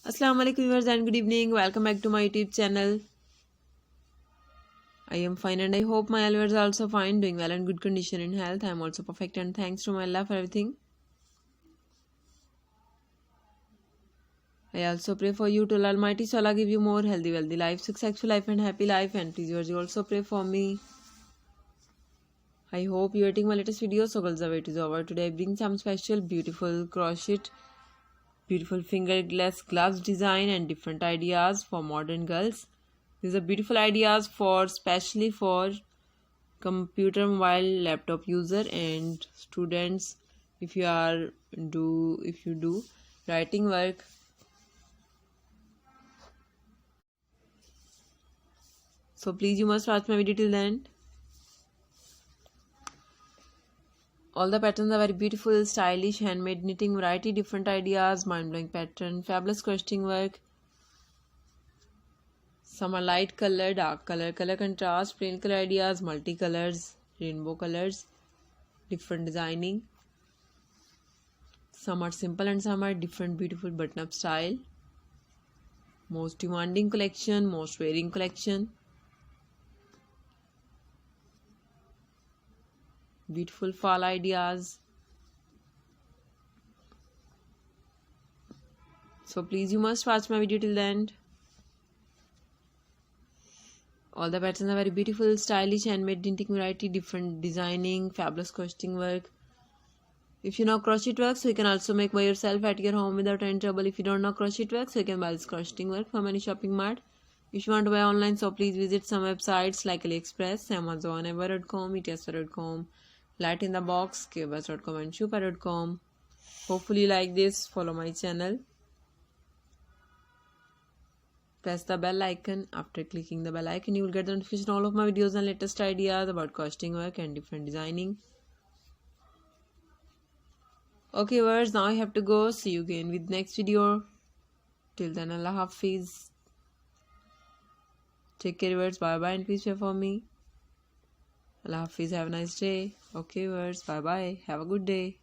Assalamu alaikum viewers and good evening. Welcome back to my YouTube channel. I am fine and I hope my viewers are also fine, doing well and good condition in health. I am also perfect and thanks to my Allah for everything. I also pray for you to Allah Almighty so Allah give you more healthy, wealthy life, successful life and happy life, and please viewers, you also pray for me. I hope you are watching my latest video. So girls, the wait is over. Today I bring some special beautiful crochet, beautiful fingerless gloves design and different ideas for modern girls. These are beautiful ideas for especially for computer, mobile, laptop user and students. If you do writing work, so please you must watch my video till the end. All the patterns are very beautiful, stylish, handmade knitting variety, different ideas, mind-blowing pattern, fabulous crocheting work. Some are light color, dark color, color contrast, plain color ideas, multicolors, rainbow colors, different designing. Some are simple and some are different beautiful button-up style. Most demanding collection, most wearing collection. Beautiful fall ideas. So please you must watch my video till the end. All the patterns are very beautiful, stylish, handmade knitting variety, different designing, fabulous crocheting work. If you know crochet work, so you can also make by yourself at your home without any trouble. If you don't know crochet work, so you can buy this crocheting work from any shopping mart. If you want to buy online, so please visit some websites like AliExpress, Amazon, Ever.com, Etsy.com, Light in the Box, Kbus.com and Shupa.com. Hopefully you like this. Follow my channel. Press the bell icon. After clicking the bell icon, you will get the notification all of my videos and latest ideas about crocheting work and different designing. Okay viewers, now I have to go. See you again with next video. Till then, Allah Hafiz. Take care viewers. Bye bye and please pray for me. Allah Hafiz. Have a nice day. Okay viewers. Bye bye. Have a good day.